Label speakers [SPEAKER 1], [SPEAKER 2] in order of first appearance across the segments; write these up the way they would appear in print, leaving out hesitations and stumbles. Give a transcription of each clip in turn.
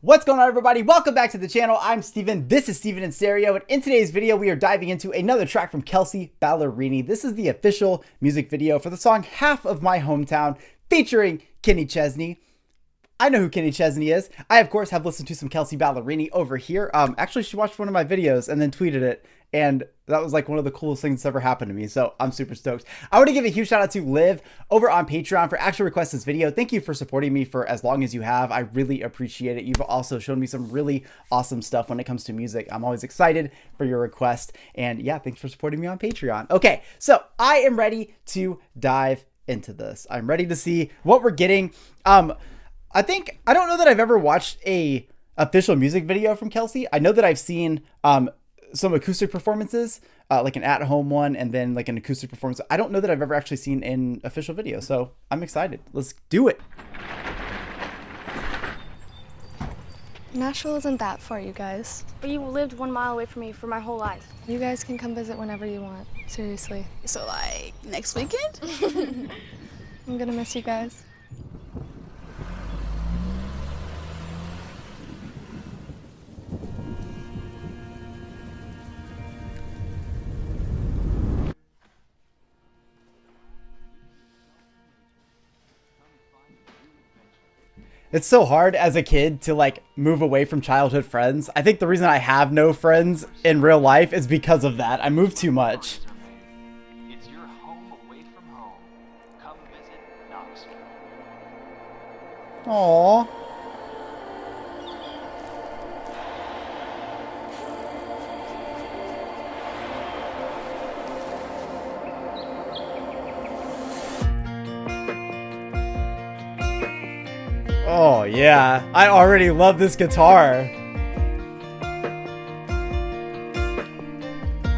[SPEAKER 1] What's going on, everybody? Welcome back to the channel. I'm Steven. This is Steven in Stereo, and in today's video we are diving into another track from Kelsea Ballerini. This is the official music video for the song Half of My Hometown featuring Chesney. I know who Chesney is. I, of course, have listened to some Kelsea Ballerini over here. Actually, she watched one of my videos and then tweeted it, and that was like one of the coolest things that's ever happened to me, so I'm super stoked. I want to give a huge shout out to Liv over on Patreon for actually requesting this video. Thank you for supporting me for as long as you have. I really appreciate it. You've also shown me some really awesome stuff when it comes to music. I'm always excited for your request, and yeah, thanks for supporting me on Patreon. Okay, so I am ready to dive into this. I'm ready to see what we're getting. I don't know that I've ever watched a official music video from Kelsea. I know that I've seen some acoustic performances, like an at-home one and then like an acoustic performance. I don't know that I've ever actually seen an official video, so I'm excited. Let's do it.
[SPEAKER 2] Nashville isn't that far, you guys.
[SPEAKER 3] But you lived 1 mile away from me for my whole life.
[SPEAKER 2] You guys can come visit whenever you want. Seriously.
[SPEAKER 4] So like next weekend?
[SPEAKER 2] I'm gonna miss you guys.
[SPEAKER 1] It's so hard as a kid to like move away from childhood friends. I think the reason I have no friends in real life is because of that. I move too much.
[SPEAKER 5] It's your home away from home. Come visit Knoxville.
[SPEAKER 1] Aww. Oh yeah, I already love this guitar.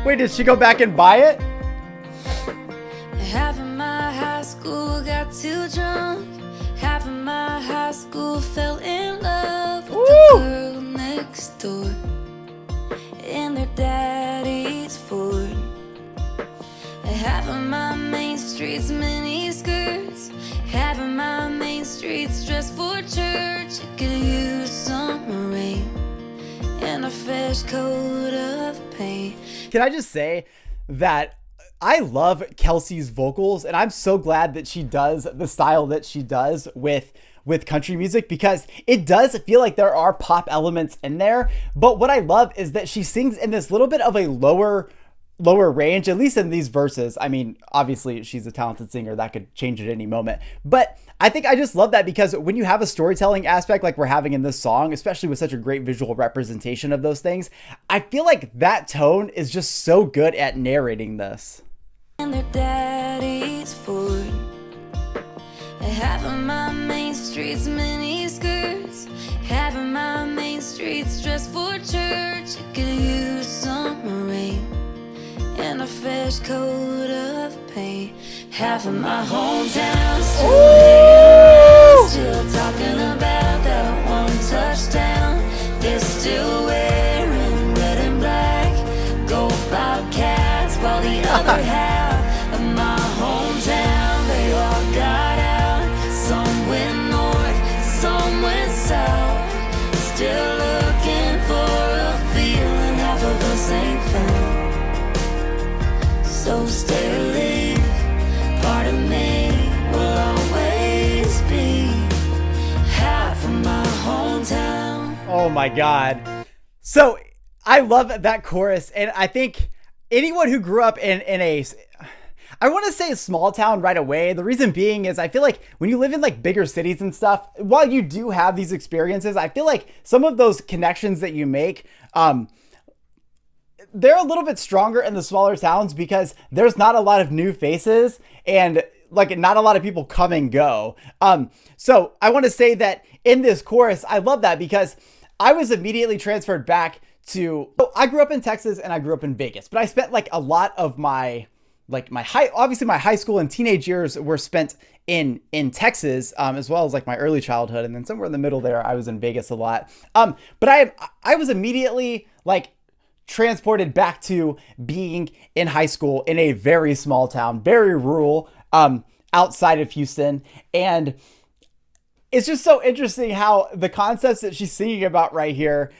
[SPEAKER 1] Wait, did she go back and buy it?
[SPEAKER 6] Half of my high school got too drunk. Half of my high school fell in love with the girl next door in their daddy's Ford. Half of my main street's mini skirts. Half of my main street's dressed for church. It could use some rain and a fresh coat of paint.
[SPEAKER 1] Can I just say that I love Kelsea's vocals, and I'm so glad that she does the style that she does with country music, because it does feel like there are pop elements in there. But what I love is that she sings in this little bit of a lower range, at least in these verses. I mean, obviously she's a talented singer, that could change at any moment, but I think I just love that, because when you have a storytelling aspect like we're having in this song, especially with such a great visual representation of those things, I feel like that tone is just so good at narrating this.
[SPEAKER 6] And their daddy's Ford. Half of my main street's mini skirts. Half of my main street's dressed for church. It could use some rain and a fresh coat of paint. Half of my hometown still talking about that one touchdown. They're still wearing red and black, go Bobcats, while the other half of my hometown, they all got out. Some went north, some went south, still looking for a feeling half of us ain't found. So stay or leave, part of me will always be half of my hometown.
[SPEAKER 1] Oh my God. So I love that chorus, and I think anyone who grew up in a, I want to say a small town right away. The reason being is I feel like when you live in like bigger cities and stuff, while you do have these experiences, I feel like some of those connections that you make, they're a little bit stronger in the smaller towns, because there's not a lot of new faces and like not a lot of people come and go. So I want to say that in this chorus, I love that, because I was immediately transferred back to, I grew up in Texas and I grew up in Vegas, but I spent like a lot of my high school and teenage years were spent in Texas, as well as like my early childhood. And then somewhere in the middle there, I was in Vegas a lot. But I was immediately like transported back to being in high school in a very small town, very rural, outside of Houston. And it's just so interesting how the concepts that she's singing about right here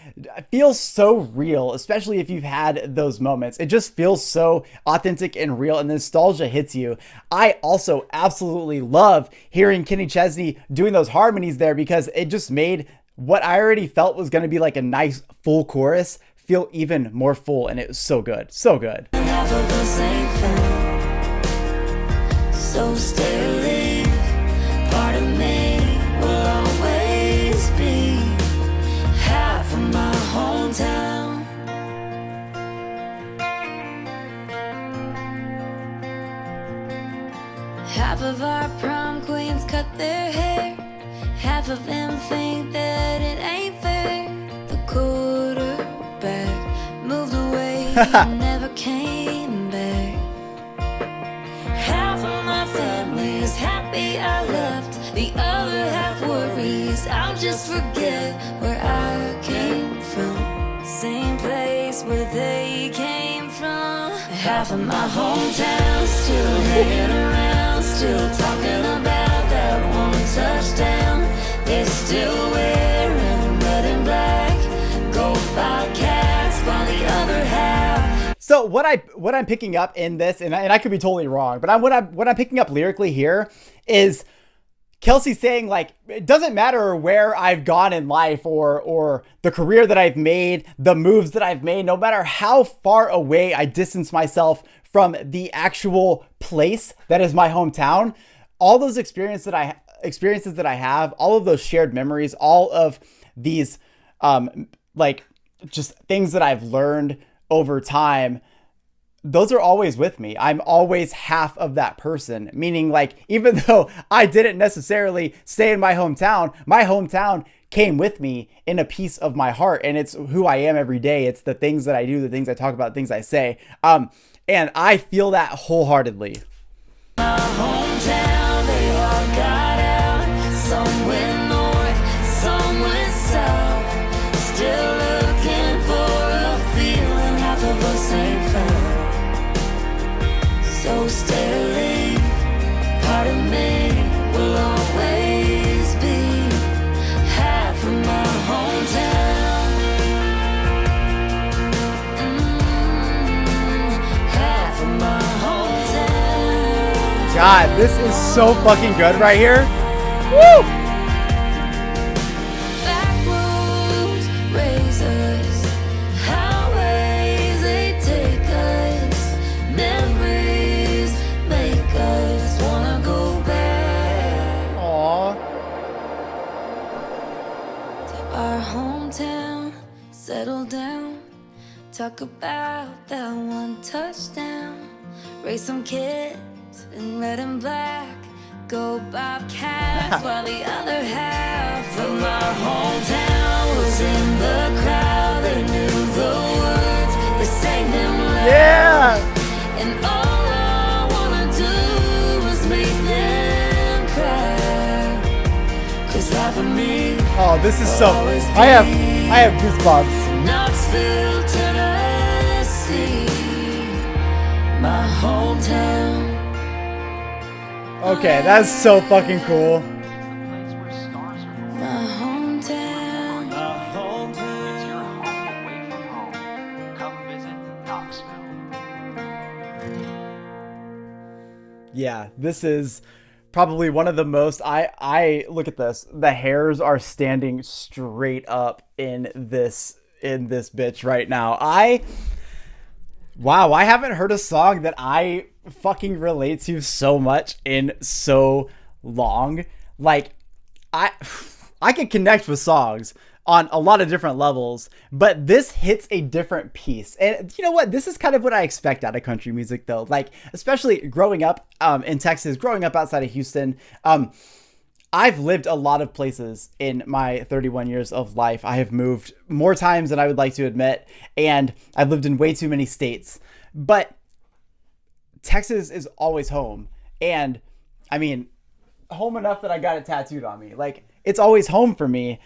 [SPEAKER 1] feels so real, especially if you've had those moments. It just feels so authentic and real, and nostalgia hits you. I also absolutely love hearing Kenny Chesney doing those harmonies there, because it just made what I already felt was going to be like a nice full chorus feel even more full, and it was so good. So good.
[SPEAKER 6] So stay or leave, part of me will always be half of my hometown. Half of our prom queens cut their hair, half of them think that it ain't fair. The quarterback moved away and never came back. Half of my family is happy I left, the other half worries I'll just forget where I came from, same place where they came from. Half of my hometown still hanging around, still talking about that one touchdown. They're still wearing red and black, go by cats, while the other half.
[SPEAKER 1] So what I'm picking up in this, and I could be totally wrong, but what I'm picking up lyrically here is Kelsey saying, like, it doesn't matter where I've gone in life or the career that I've made, the moves that I've made, no matter how far away I distance myself from the actual place that is my hometown, all those experiences that I have, all of those shared memories, all of these like just things that I've learned over time, those are always with me. I'm always half of that person, meaning, like, even though I didn't necessarily stay in my hometown came with me in a piece of my heart, and it's who I am every day. It's the things that I do, the things I talk about, the things I say. And I feel that wholeheartedly.
[SPEAKER 6] My hometown, they all got out, somewhere north, somewhere south, still looking for a feeling, half of us ain't found. So stay or leave, part of me will always be half of my hometown. Half of my hometown.
[SPEAKER 1] God, this is so fucking good right here. Woo!
[SPEAKER 6] Back roads raise us, highways they take us, memories make us wanna go back.
[SPEAKER 1] Aww.
[SPEAKER 6] To our hometown, settle down, talk about that one touchdown, raise some kids in red and black, go Bobcats, while the other half of my hometown was in the crowd. They knew the words, they sang them loud.
[SPEAKER 1] Yeah.
[SPEAKER 6] And all I wanna do is make them cry, 'cause half of me
[SPEAKER 1] Oh, this is so. I have goosebumps.
[SPEAKER 6] Knoxville, Tennessee, my hometown.
[SPEAKER 1] Okay, that's so fucking cool.
[SPEAKER 5] It's the place where stars are born.
[SPEAKER 6] My hometown.
[SPEAKER 5] It's your home away from home. Come visit Knoxville.
[SPEAKER 1] Yeah, this is probably one of the most, I look at this, the hairs are standing straight up in this bitch right now. Wow, I haven't heard a song that I fucking relate to so much in so long. Like, I can connect with songs on a lot of different levels, but this hits a different piece. And you know what? This is kind of what I expect out of country music, though. Like, especially growing up in Texas, growing up outside of Houston, I've lived a lot of places in my 31 years of life. I have moved more times than I would like to admit, and I've lived in way too many states. But Texas is always home. And I mean, home enough that I got it tattooed on me. Like, it's always home for me,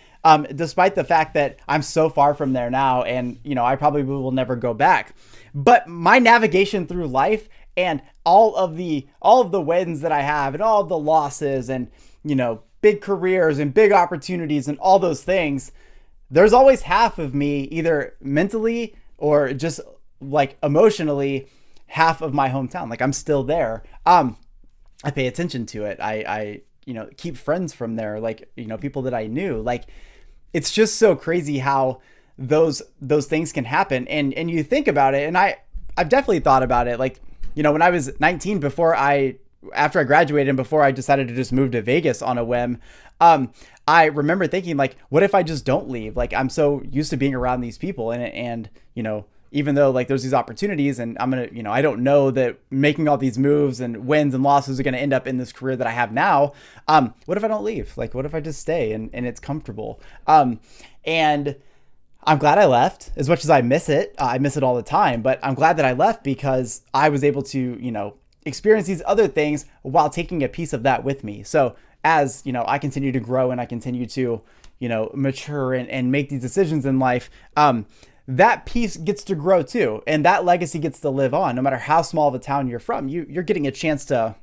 [SPEAKER 1] despite the fact that I'm so far from there now, and you know, I probably will never go back. But my navigation through life and all of the wins that I have and all of the losses and, you know, big careers and big opportunities and all those things, there's always half of me, either mentally or just like emotionally, half of my hometown. Like I'm still there. I pay attention to it. I keep friends from there, like, people that I knew. Like, it's just so crazy how those things can happen. And you think about it, and I've definitely thought about it. Like, when I was 19, after I graduated and before I decided to just move to Vegas on a whim, I remember thinking, like, what if I just don't leave? Like, I'm so used to being around these people, and even though like there's these opportunities, and I'm going to, I don't know that making all these moves and wins and losses are going to end up in this career that I have now. What if I don't leave? Like, what if I just stay and it's comfortable? And I'm glad I left, as much as I miss it. I miss it all the time, but I'm glad that I left because I was able to, experience these other things while taking a piece of that with me. So as, I continue to grow and I continue to, mature and make these decisions in life, that piece gets to grow too. And that legacy gets to live on. No matter how small of a town you're from, you're getting a chance to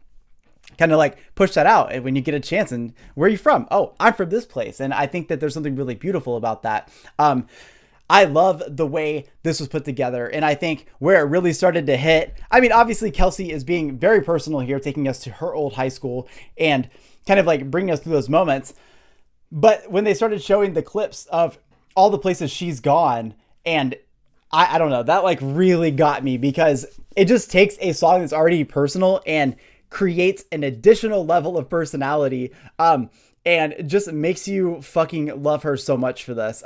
[SPEAKER 1] kind of like push that out. And when you get a chance, and where are you from? Oh, I'm from this place. And I think that there's something really beautiful about that. I love the way this was put together. And I think where it really started to hit, I mean, obviously Kelsey is being very personal here, taking us to her old high school and kind of like bringing us through those moments. But when they started showing the clips of all the places she's gone, and I don't know, that like really got me, because it just takes a song that's already personal and creates an additional level of personality, and just makes you fucking love her so much for this.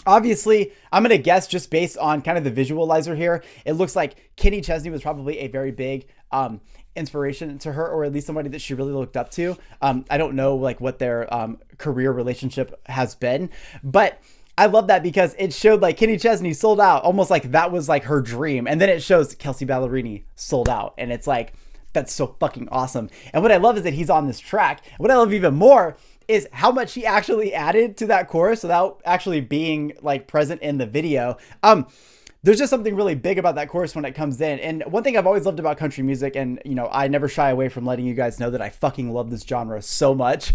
[SPEAKER 1] Obviously, I'm going to guess, just based on kind of the visualizer here, it looks like Kenny Chesney was probably a very big inspiration to her, or at least somebody that she really looked up to. I don't know like what their career relationship has been, but I love that because it showed like Kenny Chesney sold out, almost like that was like her dream. And then it shows Kelsea Ballerini sold out. And it's like, that's so fucking awesome. And what I love is that he's on this track. What I love even more is how much he actually added to that chorus without actually being like present in the video. There's just something really big about that chorus when it comes in. And one thing I've always loved about country music, and I never shy away from letting you guys know that I fucking love this genre so much,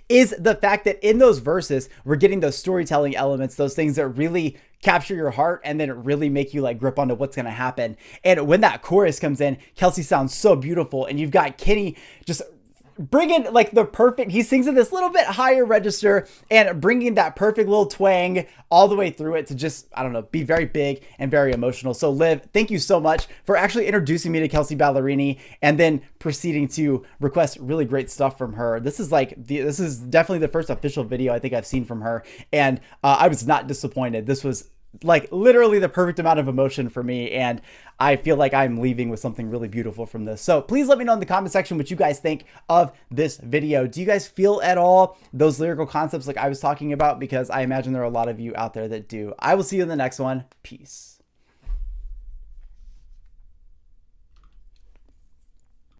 [SPEAKER 1] is the fact that in those verses, we're getting those storytelling elements, those things that really capture your heart and then really make you like grip onto what's going to happen. And when that chorus comes in, Kelsey sounds so beautiful. And you've got Kenny just bringing like the perfect, he sings in this little bit higher register and bringing that perfect little twang all the way through it to just, I don't know, be very big and very emotional. So Liv, thank you so much for actually introducing me to Kelsea Ballerini and then proceeding to request really great stuff from her. This is definitely the first official video I think I've seen from her. And I was not disappointed. This was like literally the perfect amount of emotion for me, and I feel like I'm leaving with something really beautiful from this. So please let me know in the comment section what you guys think of this video. Do you guys feel at all those lyrical concepts like I was talking about? Because I imagine there are a lot of you out there that do. I will see you in the next one. Peace.